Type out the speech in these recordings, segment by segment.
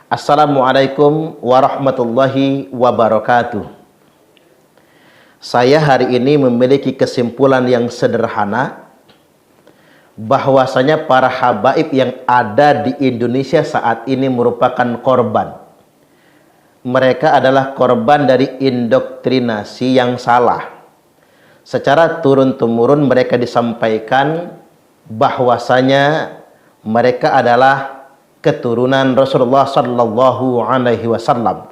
Assalamualaikum warahmatullahi wabarakatuh. Saya hari ini memiliki kesimpulan yang sederhana bahwasanya para habaib yang ada di Indonesia saat ini merupakan korban. Mereka adalah korban dari indoktrinasi yang salah. Secara turun-temurun mereka disampaikan bahwasanya mereka adalah keturunan Rasulullah Sallallahu Alaihi Wasallam.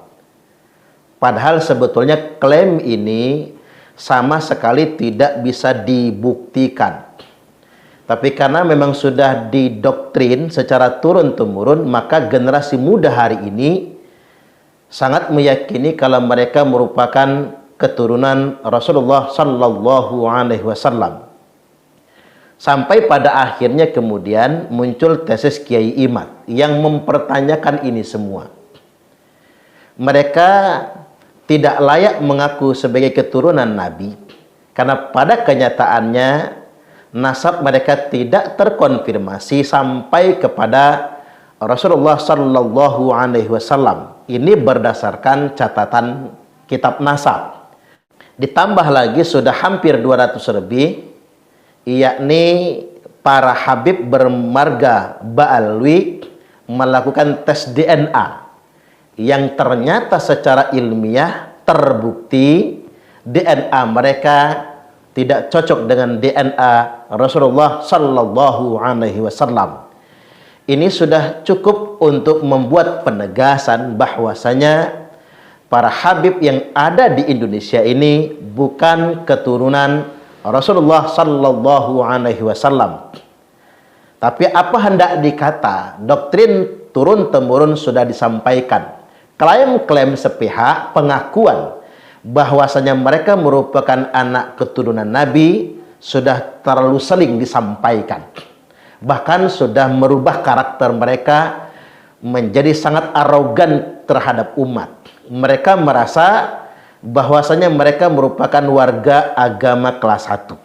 Padahal sebetulnya klaim ini sama sekali tidak bisa dibuktikan. Tapi karena memang sudah didoktrin secara turun-temurun, maka generasi muda hari ini sangat meyakini kalau mereka merupakan keturunan Rasulullah Sallallahu Alaihi Wasallam. Sampai pada akhirnya kemudian muncul tesis Kiai Imad yang mempertanyakan ini semua. Mereka tidak layak mengaku sebagai keturunan Nabi karena pada kenyataannya nasab mereka tidak terkonfirmasi sampai kepada Rasulullah Sallallahu Alaihi Wasallam. Ini berdasarkan catatan kitab nasab. Ditambah lagi sudah hampir 200 lebih, yakni para habib bermarga Ba'alwi melakukan tes DNA yang ternyata secara ilmiah terbukti DNA mereka tidak cocok dengan DNA Rasulullah Sallallahu Alaihi Wasallam. Ini sudah cukup untuk membuat penegasan bahwasanya para habib yang ada di Indonesia ini bukan keturunan Rasulullah Sallallahu Alaihi Wasallam. Tapi apa hendak dikata, doktrin turun-temurun sudah disampaikan. Klaim-klaim sepihak, pengakuan bahwasanya mereka merupakan anak keturunan Nabi sudah terlalu sering disampaikan. Bahkan sudah merubah karakter mereka menjadi sangat arogan terhadap umat. Mereka merasa bahwasanya mereka merupakan warga agama kelas 1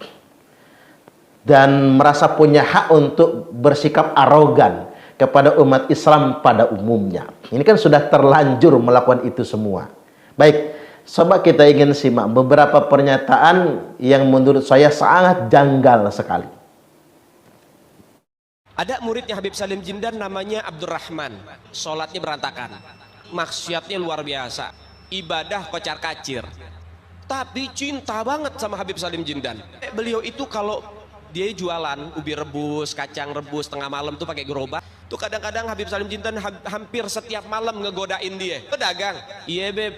dan merasa punya hak untuk bersikap arogan kepada umat Islam pada umumnya. Ini kan sudah terlanjur melakukan itu semua. Baik, coba kita ingin simak beberapa pernyataan yang menurut saya sangat janggal sekali. Ada muridnya Habib Salim Jindan namanya Abdurrahman, sholatnya berantakan, maksiatnya luar biasa, ibadah kocar kacir, tapi cinta banget sama Habib Salim Jindan. Beliau itu kalau dia jualan ubi rebus, kacang rebus tengah malam tuh pakai gerobak tuh, kadang-kadang Habib Salim Jindan hampir setiap malam ngegodain dia. Pedagang, iya beb,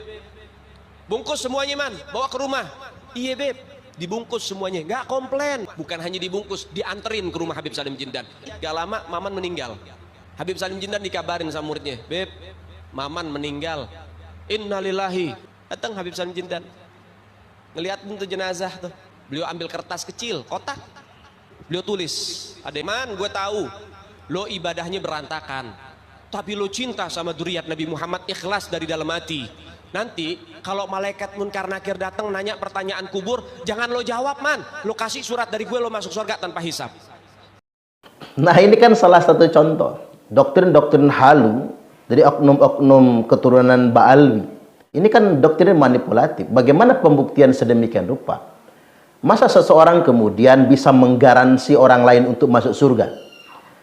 bungkus semuanya man, bawa ke rumah. Iya beb, dibungkus semuanya, nggak komplain. Bukan hanya dibungkus, dianterin ke rumah Habib Salim Jindan. Gak lama Maman meninggal. Habib Salim Jindan dikabarin sama muridnya, beb, Maman meninggal. Innalillahi. Datang Habib Salim Jindan, ngelihat bentuk jenazah tuh, beliau ambil kertas kecil, kotak, beliau tulis, ademan gue tahu lo ibadahnya berantakan, tapi lo cinta sama dzurriyyat Nabi Muhammad, ikhlas dari dalam hati. Nanti kalau malaikat munkar nakir datang nanya pertanyaan kubur, jangan lo jawab man, lo kasih surat dari gue, lo masuk surga tanpa hisab. Nah, ini kan salah satu contoh doktrin-doktrin halu dari oknum-oknum keturunan Ba'alwi. Ini kan doktrin manipulatif. Bagaimana pembuktian sedemikian rupa? Masa seseorang kemudian bisa menggaransi orang lain untuk masuk surga?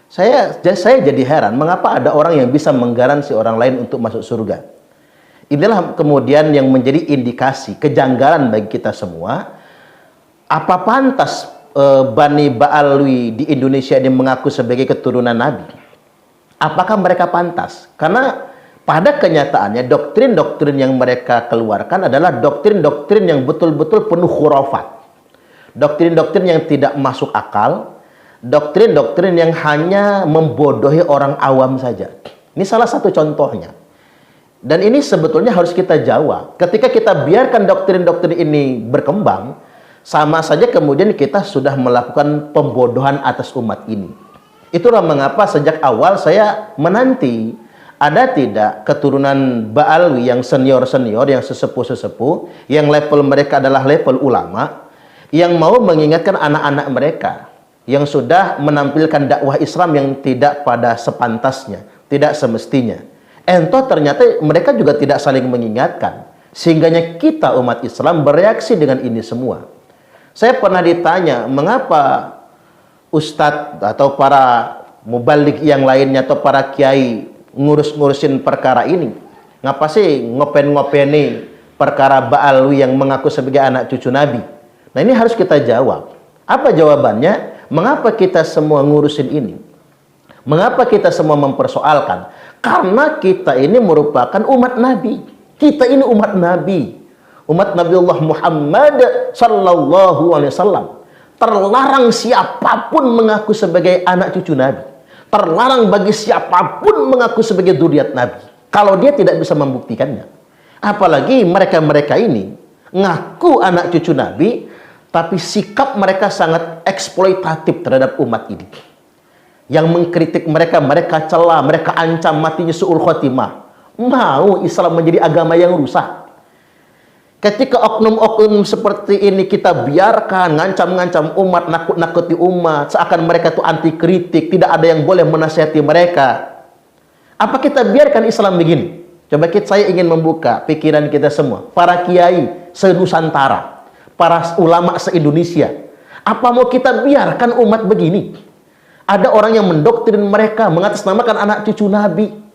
Saya jadi heran, mengapa ada orang yang bisa menggaransi orang lain untuk masuk surga? Inilah kemudian yang menjadi indikasi kejanggalan bagi kita semua. Apa pantas Bani Ba'alwi di Indonesia ini mengaku sebagai keturunan Nabi? Apakah mereka pantas? Karena pada kenyataannya doktrin-doktrin yang mereka keluarkan adalah doktrin-doktrin yang betul-betul penuh khurafat. Doktrin-doktrin yang tidak masuk akal, doktrin-doktrin yang hanya membodohi orang awam saja. Ini salah satu contohnya. Dan ini sebetulnya harus kita jawab. Ketika kita biarkan doktrin-doktrin ini berkembang, sama saja kemudian kita sudah melakukan pembodohan atas umat ini. Itulah mengapa sejak awal saya menanti ada tidak keturunan Ba'alwi yang senior-senior, yang sesepuh-sesepuh, yang level mereka adalah level ulama, yang mau mengingatkan anak-anak mereka yang sudah menampilkan dakwah Islam yang tidak pada sepantasnya, tidak semestinya. Entah ternyata mereka juga tidak saling mengingatkan. Sehingganya kita umat Islam bereaksi dengan ini semua. Saya pernah ditanya, mengapa ustadz atau para mubalik yang lainnya atau para kiai ngurus-ngurusin perkara ini? Ngapa sih ngopen-ngopeni perkara Ba'alwi yang mengaku sebagai anak cucu Nabi? Nah, ini harus kita jawab. Apa jawabannya? Mengapa kita semua ngurusin ini? Mengapa kita semua mempersoalkan? Karena kita ini merupakan umat Nabi. Kita ini umat Nabi. Umat Nabiullah Muhammad sallallahu alaihi wasallam. Terlarang siapapun mengaku sebagai anak cucu Nabi. Terlarang bagi siapapun mengaku sebagai zuriat Nabi, kalau dia tidak bisa membuktikannya. Apalagi mereka-mereka ini ngaku anak cucu Nabi, tapi sikap mereka sangat eksploitatif terhadap umat ini. Yang mengkritik mereka, mereka cela, mereka ancam matinya su'ul khotimah. Mau Islam menjadi agama yang rusak. Ketika oknum-oknum seperti ini kita biarkan ngancam-ngancam umat, nakut-nakuti umat, seakan mereka itu anti kritik, tidak ada yang boleh menasihati mereka. Apa kita biarkan Islam begini? Coba saya ingin membuka pikiran kita semua, para kiai se-Nusantara, para ulama se-Indonesia. Apa mau kita biarkan umat begini? Ada orang yang mendoktrin mereka, mengatasnamakan anak cucu Nabi.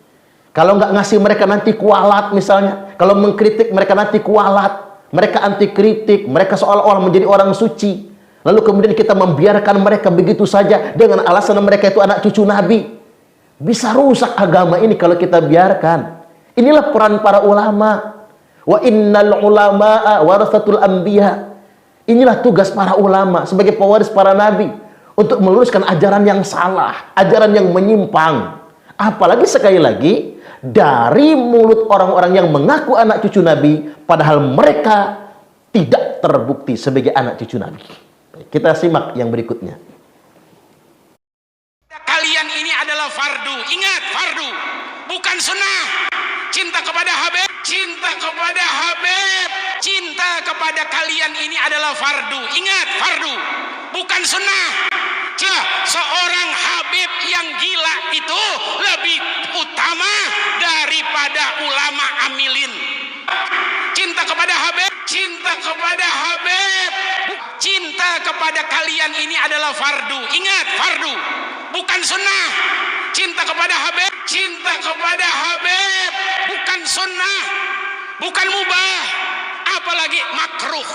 Kalau nggak ngasih mereka nanti kualat misalnya. Kalau mengkritik mereka nanti kualat. Mereka anti kritik. Mereka seolah-olah menjadi orang suci. Lalu kemudian kita membiarkan mereka begitu saja dengan alasan mereka itu anak cucu Nabi. Bisa rusak agama ini kalau kita biarkan. Inilah peran para ulama. Wa innal ulama'a warathatul anbiya. Inilah tugas para ulama sebagai pewaris para nabi. Untuk meluruskan ajaran yang salah. Ajaran yang menyimpang. Apalagi sekali lagi, dari mulut orang-orang yang mengaku anak cucu Nabi, padahal mereka tidak terbukti sebagai anak cucu Nabi. Kita simak yang berikutnya. Kalian ini adalah fardu. Ingat, fardu, bukan sunnah. Cinta kepada Habib, cinta kepada Habib, cinta kepada kalian ini adalah fardu. Ingat, fardu, bukan sunnah. Seorang Habib yang gila itu lebih utama daripada ulama amilin. Cinta kepada Habib, cinta kepada Habib, cinta kepada kalian ini adalah fardu. Ingat, fardu, bukan sunnah. Cinta kepada Habib, cinta kepada Habib, bukan sunnah, bukan mubah, apalagi makruh.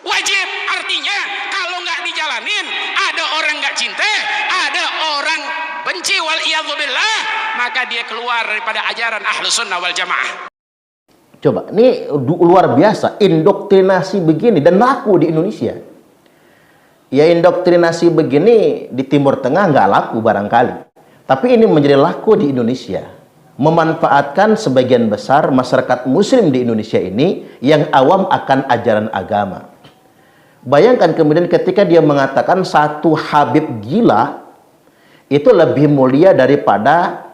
Wajib, artinya kalau nggak dijalanin, ada orang nggak cinta, ada orang benci, waliyadzubillah, maka dia keluar daripada ajaran Ahlus Sunnah wal Jamaah. Coba, ini luar biasa, indoktrinasi begini dan laku di Indonesia. Ya, indoktrinasi begini di Timur Tengah nggak laku barangkali, tapi ini menjadi laku di Indonesia. Memanfaatkan sebagian besar masyarakat muslim di Indonesia ini yang awam akan ajaran agama. Bayangkan kemudian ketika dia mengatakan satu Habib gila itu lebih mulia daripada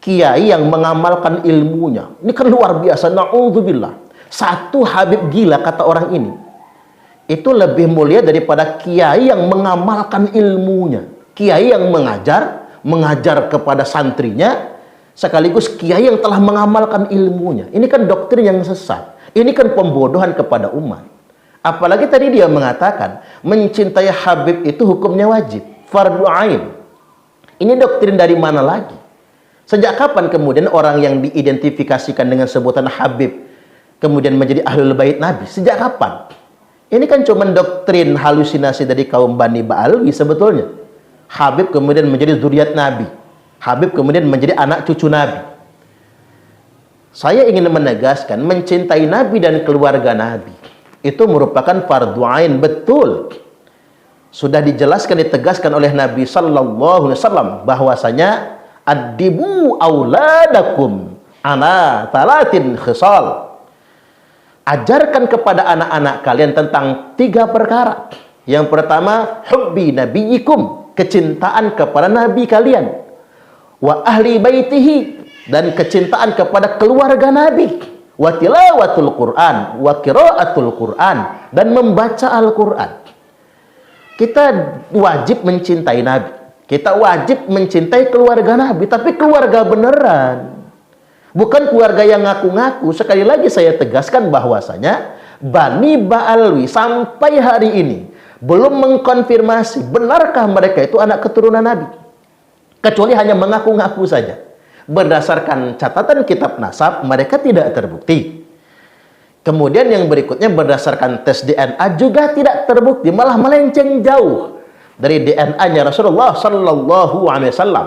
kiai yang mengamalkan ilmunya. Ini kan luar biasa, na'udzubillah. Satu Habib gila, kata orang ini, itu lebih mulia daripada kiai yang mengamalkan ilmunya. Kiai yang mengajar kepada santrinya, sekaligus kiai yang telah mengamalkan ilmunya. Ini kan doktrin yang sesat. Ini kan pembodohan kepada umat. Apalagi tadi dia mengatakan mencintai Habib itu hukumnya wajib, fardu ain. Ini doktrin dari mana lagi? Sejak kapan kemudian orang yang diidentifikasikan dengan sebutan Habib kemudian menjadi ahlul bait Nabi? Sejak kapan? Ini kan cuma doktrin halusinasi dari kaum Bani Ba'alwi sebetulnya. Habib kemudian menjadi zuriat Nabi. Habib kemudian menjadi anak cucu Nabi. Saya ingin menegaskan mencintai Nabi dan keluarga Nabi itu merupakan fardu ain, betul. Sudah dijelaskan, ditegaskan oleh Nabi sallallahu alaihi wasallam bahwasanya addibu auladakum ana talatin khisal. Ajarkan kepada anak-anak kalian tentang 3 perkara. Yang pertama, hubbi nabiyikum, kecintaan kepada nabi kalian. Wa ahli baitihi, dan kecintaan kepada keluarga nabi. Wa tilawatul Quran, wa qiraatul Quran, dan membaca Al-Quran. Kita wajib mencintai Nabi. Kita wajib mencintai keluarga Nabi, tapi keluarga beneran. Bukan keluarga yang ngaku-ngaku. Sekali lagi saya tegaskan bahwasanya Bani Ba'alwi sampai hari ini belum mengkonfirmasi benarkah mereka itu anak keturunan Nabi. Kecuali hanya mengaku-ngaku saja. Berdasarkan catatan kitab nasab, mereka tidak terbukti. Kemudian yang berikutnya berdasarkan tes DNA juga tidak terbukti, malah melenceng jauh dari DNA-nya Rasulullah Sallallahu Alaihi Wasallam.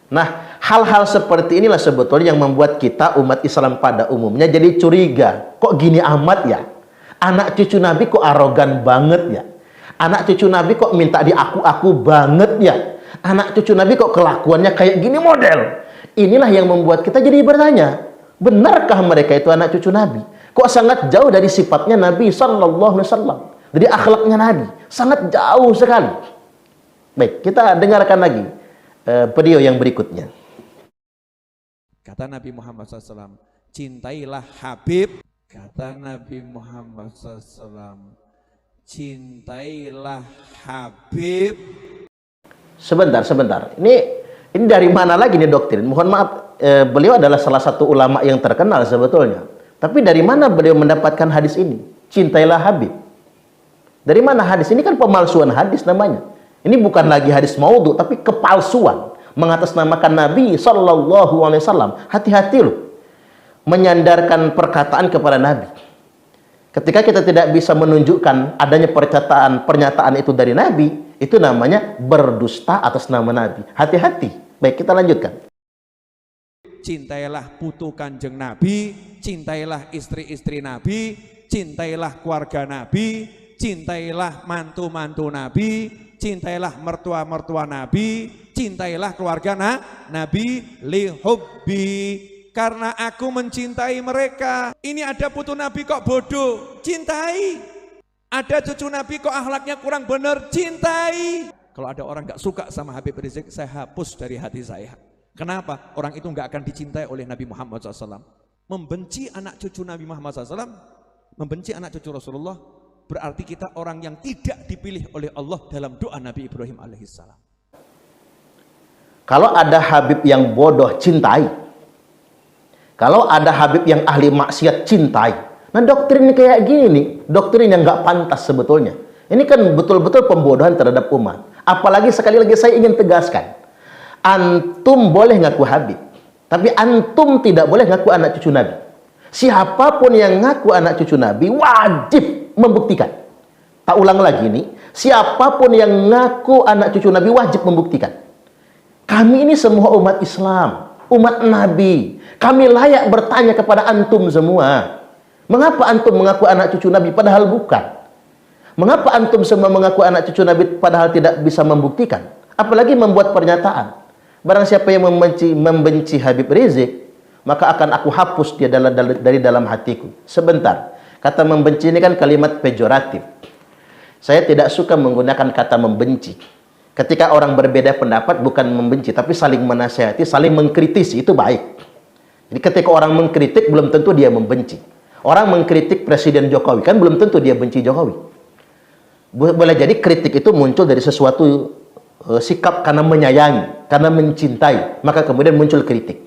Nah, hal-hal seperti inilah sebetulnya yang membuat kita umat Islam pada umumnya jadi curiga. Kok gini amat ya? Anak cucu Nabi kok arogan banget ya? Anak cucu Nabi kok minta diaku-aku banget ya? Anak cucu Nabi kok kelakuannya kayak gini model? Inilah yang membuat kita jadi bertanya, benarkah mereka itu anak cucu Nabi? Kok sangat jauh dari sifatnya Nabi Sallallahu Alaihi Wasallam, dari akhlaknya Nabi, sangat jauh sekali. Baik, kita dengarkan lagi video yang berikutnya. Kata Nabi Muhammad SAW, cintailah Habib. Kata Nabi Muhammad SAW, cintailah Habib. Sebentar. Ini dari mana lagi nih doktrin? Mohon maaf, beliau adalah salah satu ulama yang terkenal sebetulnya. Tapi dari mana beliau mendapatkan hadis ini? Cintailah Habib. Dari mana hadis? Ini kan pemalsuan hadis namanya. Ini bukan lagi hadis maudhu, tapi kepalsuan. Mengatasnamakan Nabi Sallallahu Alaihi Wasallam. Hati-hati loh. Menyandarkan perkataan kepada Nabi. Ketika kita tidak bisa menunjukkan adanya pernyataan itu dari Nabi, itu namanya berdusta atas nama Nabi. Hati-hati. Baik, kita lanjutkan. Cintailah putu kanjeng Nabi, cintailah istri-istri Nabi, cintailah keluarga Nabi, cintailah mantu-mantu Nabi, cintailah mertua-mertua Nabi, cintailah keluarga Nabi, lihubbi, karena aku mencintai mereka. Ini ada putu Nabi kok bodoh, cintai. Ada cucu Nabi kok akhlaknya kurang benar, cintai. Kalau ada orang gak suka sama Habib Rizik, saya hapus dari hati saya. Kenapa? Orang itu nggak akan dicintai oleh Nabi Muhammad SAW. Membenci anak cucu Nabi Muhammad SAW, membenci anak cucu Rasulullah, berarti kita orang yang tidak dipilih oleh Allah dalam doa Nabi Ibrahim alaihissalam. Kalau ada Habib yang bodoh, cintai. Kalau ada Habib yang ahli maksiat, cintai. Nah, doktrin kayak gini nih, doktrin yang nggak pantas sebetulnya. Ini kan betul-betul pembodohan terhadap umat. Apalagi sekali lagi saya ingin tegaskan, antum boleh ngaku Habib, tapi antum tidak boleh ngaku anak cucu Nabi. Siapapun yang ngaku anak cucu Nabi wajib membuktikan. Tak ulang lagi nih, siapapun yang ngaku anak cucu Nabi wajib membuktikan. Kami ini semua umat Islam, umat Nabi. Kami layak bertanya kepada antum semua. Mengapa antum mengaku anak cucu Nabi padahal bukan? Mengapa antum semua mengaku anak cucu Nabi padahal tidak bisa membuktikan? Apalagi membuat pernyataan. Barang siapa yang membenci Habib Rizik, maka akan aku hapus dia dari dalam hatiku. Sebentar, kata membenci ini kan kalimat pejoratif. Saya tidak suka menggunakan kata membenci. Ketika orang berbeda pendapat bukan membenci, tapi saling menasihati, saling mengkritisi, itu baik. Jadi ketika orang mengkritik belum tentu dia membenci. Orang mengkritik Presiden Jokowi kan belum tentu dia benci Jokowi. Boleh jadi kritik itu muncul dari sesuatu sikap karena menyayangi, karena mencintai, maka kemudian muncul kritik.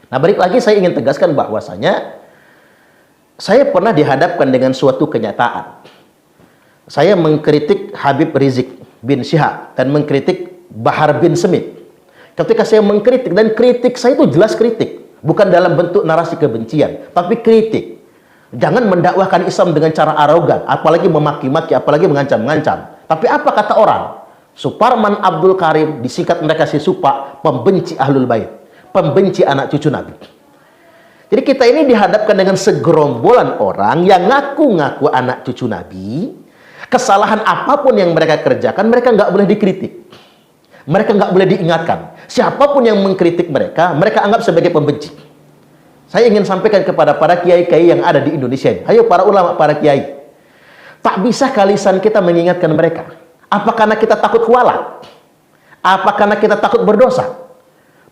Nah, balik lagi saya ingin tegaskan bahwasanya saya pernah dihadapkan dengan suatu kenyataan. Saya mengkritik Habib Rizik bin Syihab dan mengkritik Bahar bin Smith. Ketika saya mengkritik, dan kritik saya itu jelas kritik, bukan dalam bentuk narasi kebencian, tapi kritik. Jangan mendakwahkan Islam dengan cara arogan, apalagi memaki-maki, apalagi mengancam-ngancam. Tapi apa kata orang? Suparman Abdul Karim, disingkat mereka si Supa, pembenci Ahlul Bait, pembenci anak cucu Nabi. Jadi kita ini dihadapkan dengan segerombolan orang yang ngaku-ngaku anak cucu Nabi. Kesalahan apapun yang mereka kerjakan, mereka nggak boleh dikritik. Mereka nggak boleh diingatkan. Siapapun yang mengkritik mereka, mereka anggap sebagai pembenci. Saya ingin sampaikan kepada para kiai-kiai yang ada di Indonesia ini. Ayo para ulama, para kiai. Tak bisa lisan kita mengingatkan mereka. Apa karena kita takut kualat? Apa karena kita takut berdosa?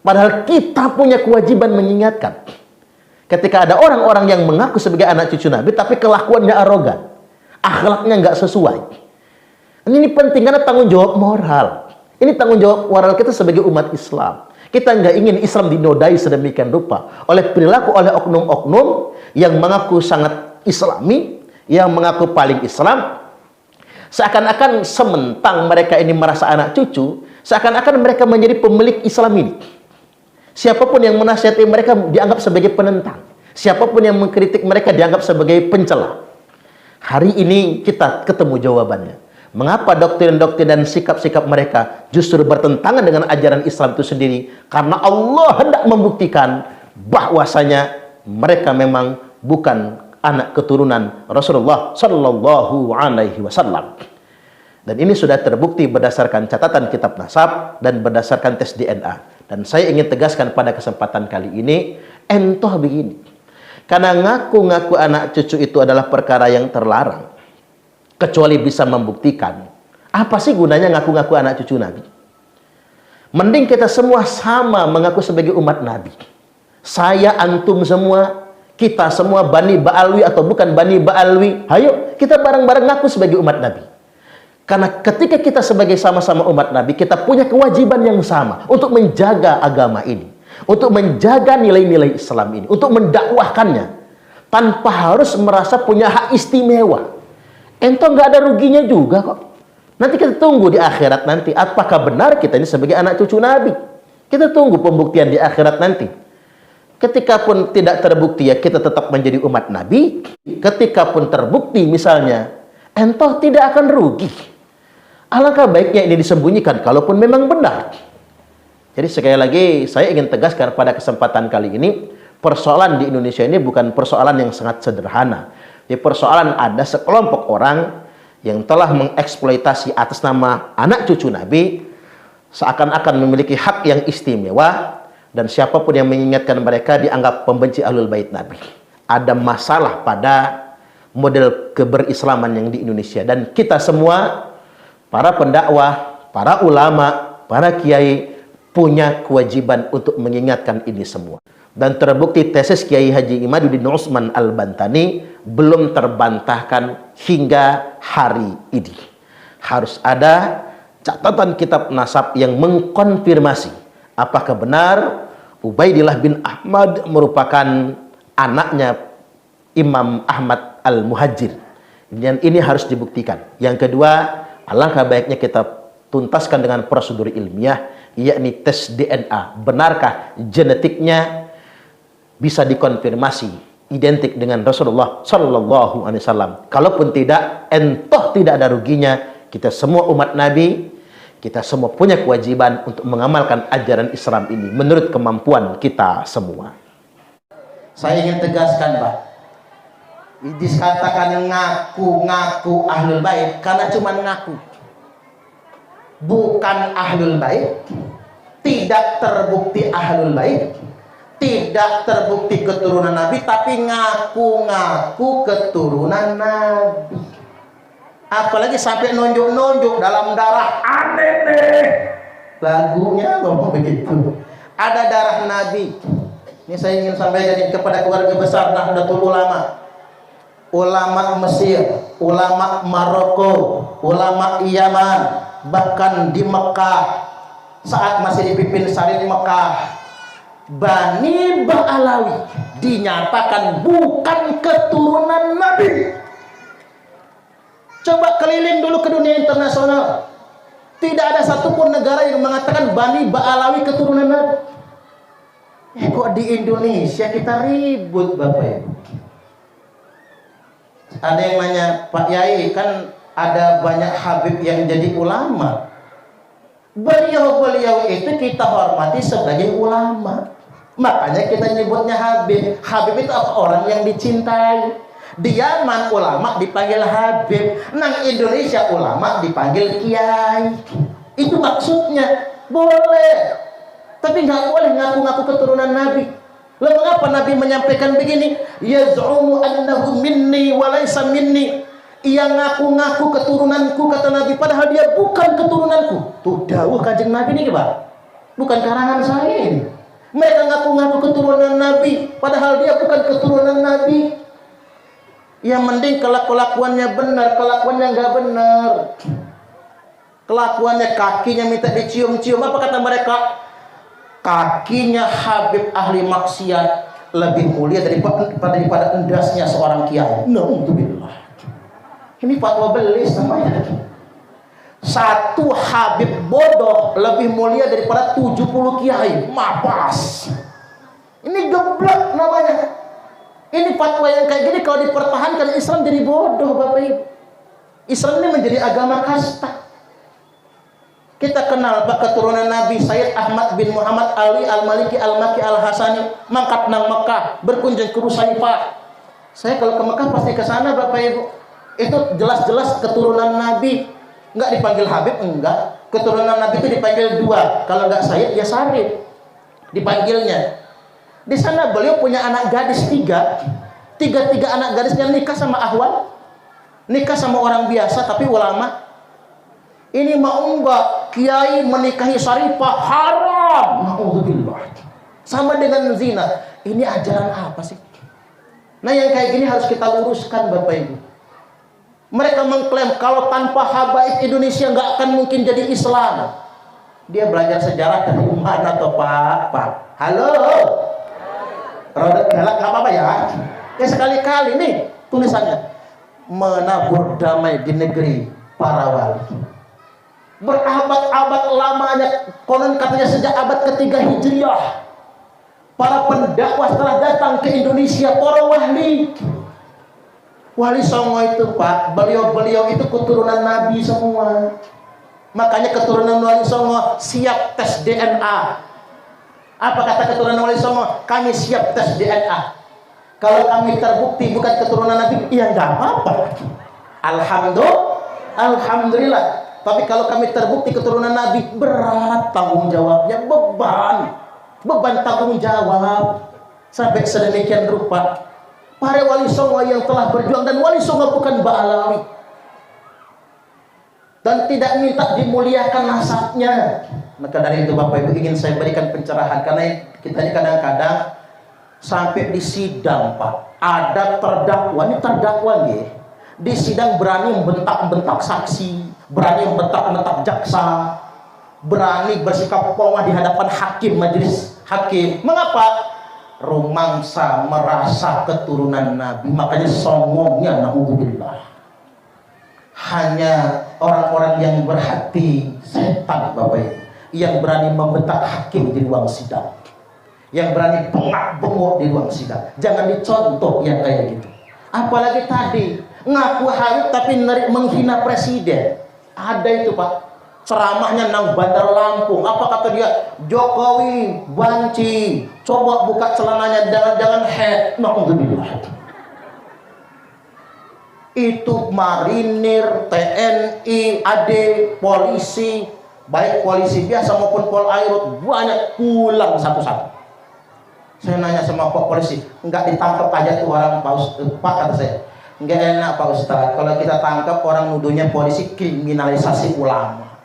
Padahal kita punya kewajiban mengingatkan. Ketika ada orang-orang yang mengaku sebagai anak cucu Nabi, tapi kelakuannya arogan, akhlaknya nggak sesuai. Ini penting karena tanggung jawab moral. Ini tanggung jawab moral kita sebagai umat Islam. Kita nggak ingin Islam dinodai sedemikian rupa oleh perilaku oleh oknum-oknum yang mengaku sangat Islami, yang mengaku paling Islam, seakan-akan sementang mereka ini merasa anak cucu, seakan-akan mereka menjadi pemilik Islam ini. Siapapun yang menasihati mereka dianggap sebagai penentang. Siapapun yang mengkritik mereka dianggap sebagai pencela. Hari ini kita ketemu jawabannya. Mengapa doktrin-doktrin dan sikap-sikap mereka justru bertentangan dengan ajaran Islam itu sendiri? Karena Allah hendak membuktikan bahwasanya mereka memang bukan anak keturunan Rasulullah Sallallahu Alaihi Wasallam. Dan ini sudah terbukti berdasarkan catatan kitab nasab dan berdasarkan tes DNA. Dan saya ingin tegaskan pada kesempatan kali ini, entoh begini. Karena ngaku-ngaku anak cucu itu adalah perkara yang terlarang. Kecuali bisa membuktikan. Apa sih gunanya ngaku-ngaku anak cucu Nabi? Mending kita semua sama mengaku sebagai umat Nabi. Saya, antum semua, kita semua Bani Ba'alwi atau bukan Bani Ba'alwi. Ayo, kita bareng-bareng ngaku sebagai umat Nabi. Karena ketika kita sebagai sama-sama umat Nabi, kita punya kewajiban yang sama untuk menjaga agama ini, untuk menjaga nilai-nilai Islam ini, untuk mendakwahkannya tanpa harus merasa punya hak istimewa. Ento nggak ada ruginya juga kok. Nanti kita tunggu di akhirat nanti apakah benar kita ini sebagai anak cucu Nabi. Kita tunggu pembuktian di akhirat nanti. Ketika pun tidak terbukti ya kita tetap menjadi umat Nabi. Ketika pun terbukti misalnya ento tidak akan rugi. Alangkah baiknya ini disembunyikan kalaupun memang benar. Jadi sekali lagi saya ingin tegaskan pada kesempatan kali ini, persoalan di Indonesia ini bukan persoalan yang sangat sederhana. Di persoalan ada sekelompok orang yang telah mengeksploitasi atas nama anak cucu Nabi seakan-akan memiliki hak yang istimewa, dan siapapun yang mengingatkan mereka dianggap pembenci Ahlul Bait Nabi. Ada masalah pada model keberislaman yang di Indonesia, dan kita semua para pendakwah, para ulama, para kiai punya kewajiban untuk mengingatkan ini semua. Dan terbukti tesis Kiai Haji Imaduddin Utsman Al-Bantani belum terbantahkan hingga hari ini. Harus ada catatan kitab nasab yang mengkonfirmasi apakah benar Ubaidillah bin Ahmad merupakan anaknya Imam Ahmad Al-Muhajir. Dan ini harus dibuktikan. Yang kedua, alangkah baiknya kita tuntaskan dengan prosedur ilmiah, yakni tes DNA. Benarkah genetiknya bisa dikonfirmasi identik dengan Rasulullah Sallallahu Alaihi Wasallam? Kalaupun tidak, entoh tidak ada ruginya. Kita semua umat Nabi, kita semua punya kewajiban untuk mengamalkan ajaran Islam ini menurut kemampuan kita semua. Saya ingin tegaskan, Pak, dikatakan ngaku-ngaku Ahlul Bait karena cuma ngaku, bukan Ahlul Bait, tidak terbukti Ahlul Bait, tidak terbukti keturunan Nabi, tapi ngaku-ngaku keturunan Nabi. Apalagi sampai nunjuk-nunjuk dalam darah, aneh nih lagunya ngomong begitu, ada darah Nabi. Ini saya ingin sampaikan kepada keluarga besar Nahdlatul Ulama, ulama Mesir, ulama Maroko, ulama Yaman, bahkan di Mekah saat masih dipimpin Sarid Mekah, Bani Ba'alawi dinyatakan bukan keturunan Nabi. Coba keliling dulu ke dunia internasional, tidak ada satupun negara yang mengatakan Bani Ba'alawi keturunan Nabi. Kok di Indonesia kita ribut, Bapak Ibu? Ada yang nanya, Pak Yai, kan ada banyak habib yang jadi ulama. Beliau-beliau itu kita hormati sebagai ulama. Makanya kita nyebutnya habib. Habib itu apa? Orang yang dicintai. Di Yaman ulama dipanggil habib. Nang Indonesia ulama dipanggil kiai. Itu maksudnya. Boleh. Tapi nggak boleh ngaku-ngaku keturunan Nabi. Lalu mengapa Nabi menyampaikan begini? Yaz'umu annahu minni wa laysa minni. Ia ngaku-ngaku keturunanku, kata Nabi, padahal dia bukan keturunanku. Tuh dawuh Kanjeng Nabi ini, Pak. Bukan karangan saya ini. Mereka ngaku-ngaku keturunan Nabi, padahal dia bukan keturunan Nabi. Yang mending kelakuannya benar, kelakuannya nggak benar. Kelakuannya kakinya minta dicium-cium. Apa kata mereka? kakinya Habib ahli maksiat lebih mulia daripada endasnya seorang kiai. Na'udzubillah. Ini fatwa belis namanya. Satu Habib bodoh lebih mulia daripada 70 kiai. Mapas. Ini geblek namanya. Ini fatwa yang kayak gini kalau dipertahankan Islam jadi bodoh, Bapak Ibu. Islam ini menjadi agama kasta. Kita kenal Pak keturunan Nabi Sayyid Ahmad bin Muhammad Ali Al-Maliki Al-Maki Al-Hasani mangkat nang Mekah berkunjung ke Rusaifah. Saya kalau ke Mekah pasti ke sana, Bapak Ibu. Itu jelas-jelas keturunan Nabi. Enggak dipanggil Habib, enggak. Keturunan Nabi itu dipanggil dua. Kalau enggak Sayyid ya Sarif. Dipanggilnya. Di sana beliau punya anak gadis tiga anak gadisnya nikah sama ahwal, nikah sama orang biasa tapi ulama. Ini mau enggak kiai menikahi Sarifah haram. Na'udzubillah. Sama dengan zina. Ini ajaran apa sih? Nah yang kayak gini harus kita luruskan, Bapak Ibu. Mereka mengklaim kalau tanpa habaib Indonesia nggak akan mungkin jadi Islam. Dia belajar sejarah dari mana toh Pak? Halo. Roda galak nggak apa-apa ya. Ya sekali-kali nih tulisannya menabur damai di negeri para wali. Berabad-abad lamanya, konon katanya sejak abad ketiga Hijriah, para pendakwah telah datang ke Indonesia, para wali. Wali Songo itu Pak, beliau itu keturunan Nabi semua. Makanya keturunan Wali Songo siap tes DNA. Apa kata keturunan Wali Songo? Kami siap tes DNA. Kalau kami terbukti bukan keturunan Nabi, ya nggak apa-apa. Alhamdulillah. Tapi kalau kami terbukti keturunan Nabi, berat tanggung jawabnya, beban tanggung jawab. Sampai sedemikian rupa para Wali Songo yang telah berjuang, dan Wali Songo bukan Ba'alawi dan tidak minta dimuliakan nasabnya. Maka dari itu Bapak Ibu ingin saya berikan pencerahan, karena kita ini kadang-kadang sampai di sidang Pak, ada terdakwa, ini terdakwa nih, di sidang berani membentak-bentak saksi, berani membentak-bentak jaksa, berani bersikap pongah di hadapan hakim, majelis hakim. Mengapa? Rumangsa merasa keturunan Nabi, makanya songongnya na'udzubillah. Hanya orang-orang yang berhati setan Bapak Ibu yang berani membentak hakim di ruang sidang, yang berani bengak-bengok di ruang sidang. Jangan dicontoh yang kayak gitu. Apalagi tadi ngaku Habib tapi menghina presiden. Ada itu Pak, ceramahnya nang Bandar Lampung. Apa kata dia? Jokowi banci, coba buka celananya, jangan-jangan head. Na'udzubillah. Itu marinir, TNI, AD, polisi, baik polisi biasa maupun Polairut, banyak pulang satu-satu. Saya nanya sama Pak polisi, enggak ditangkap aja tuh orang Pak, kata saya. Enggak enak Pak Ustadz, kalau kita tangkap orang nuduhnya polisi kriminalisasi ulama.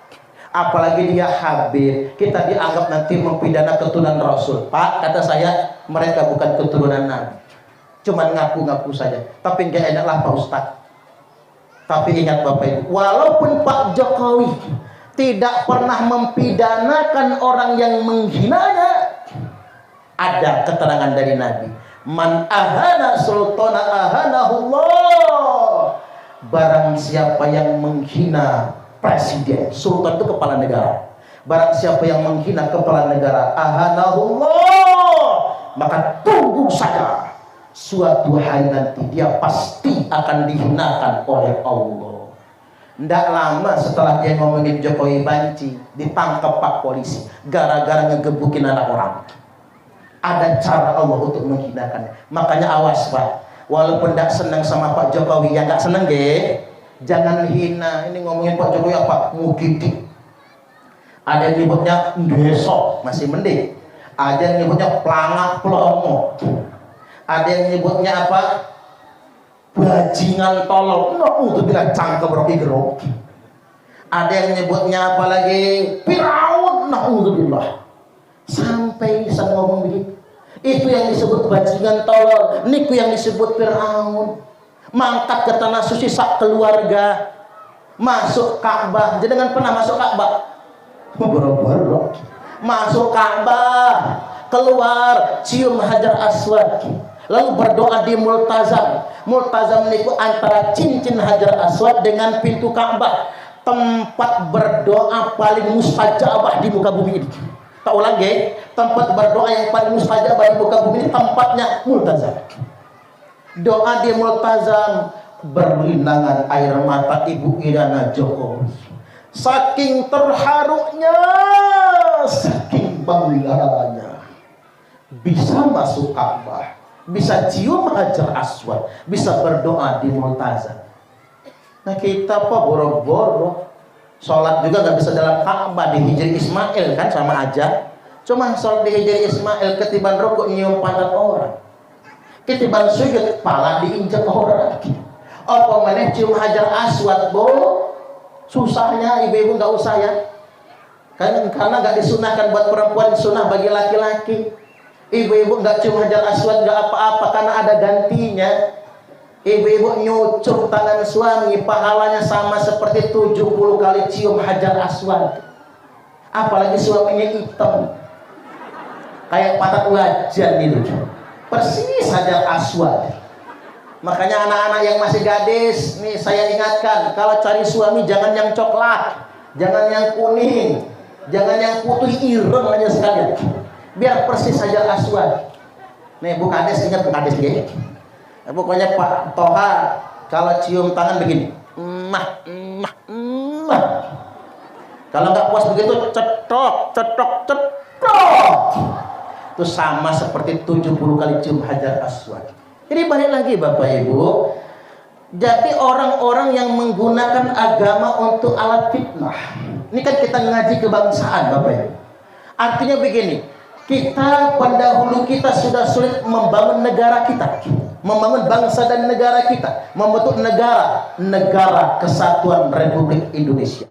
Apalagi dia Habib, kita dianggap nanti mempidana keturunan Rasul. Pak, kata saya, mereka bukan keturunan Nabi, cuman ngaku-ngaku saja. Tapi enggak enaklah Pak Ustadz. Tapi ingat Bapak Ibu, walaupun Pak Jokowi tidak pernah mempidanakan orang yang menghinanya, ada keterangan dari Nabi, man ahana sultana ahanahullah. Barang siapa yang menghina presiden, sultan itu kepala negara, barang siapa yang menghina kepala negara, ahanahullah, maka tunggu saja suatu hari nanti dia pasti akan dihinakan oleh Allah. Tidak lama setelah dia ngomongin Jokowi banci, ditangkap Pak polisi gara-gara ngegebukin anak orang. Ada cara Allah untuk menghinakannya. Makanya awas Pak, walaupun tidak senang sama Pak Jokowi, ya nggak senang jangan hina. Ini ngomongin Pak Jokowi apa? Mukidi. Ada yang nyebutnya besok, masih mending. Ada yang nyebutnya pelangak pelongo. Ada yang nyebutnya apa? Bajingan tolol. Itu bilang cangkem roki gerok. Ada yang nyebutnya apa lagi? Firaun. Na'udzubillah. Sampai bisa ngomong begitu. Itu yang disebut bajingan tolol. Niku yang disebut Firaun. Mangkat ke tanah suci sak keluarga. Masuk Ka'bah. Jangan pernah masuk Ka'bah. Boro-boro. masuk Ka'bah, keluar cium Hajar Aswad, lalu berdoa di Multazam. Multazam niku antara cincin Hajar Aswad dengan pintu Ka'bah, tempat berdoa paling mustajabah di muka bumi ini. Tak ulang ya, tempat berdoa yang paling mustajabah di muka bumi ini tempatnya Multazam. Doa di Multazam, berlinangan air mata Ibu Iriana Jokowi. Saking terharunya, saking bangganya, bisa masuk Ka'bah, bisa cium Hajar Aswad, bisa berdoa di Multazam. Nah kita apa boro-boro sholat juga nggak bisa dalam Ka'bah, di Hijri Ismail kan sama aja. Cuma sholat di Hijri Ismail ketiban rukuk nyium pantat orang, ketiban sujud pala diinjak orang. Apa mana cium Hajar Aswad, bo? Susahnya ibu-ibu nggak usah ya, karena nggak disunahkan buat perempuan, sunah bagi laki-laki. Ibu-ibu nggak cium Hajar Aswad nggak apa-apa karena ada gantinya. Ibu-ibu nyucuk tangan suami, pahalanya sama seperti 70 kali cium Hajar Aswad. Apalagi suaminya hitam kayak patat wajan gitu, persis Hajar Aswad. Makanya anak-anak yang masih gadis nih, saya ingatkan, kalau cari suami jangan yang coklat, jangan yang kuning, jangan yang putih, ireng aja sekalian, biar persis Hajar Aswad. Nih Bu Kades, ingat Bu Kades ya, pokoknya Pak Toha kalau cium tangan begini, mah. Kalau nggak puas begitu, cetok. Itu sama seperti 70 kali cium Hajar Aswad. Jadi balik lagi Bapak Ibu, jadi orang-orang yang menggunakan agama untuk alat fitnah, ini kan kita ngaji kebangsaan Bapak Ibu. Artinya begini, kita pendahulu kita sudah sulit membangun negara kita, membangun bangsa dan negara kita, membentuk negara Kesatuan Republik Indonesia.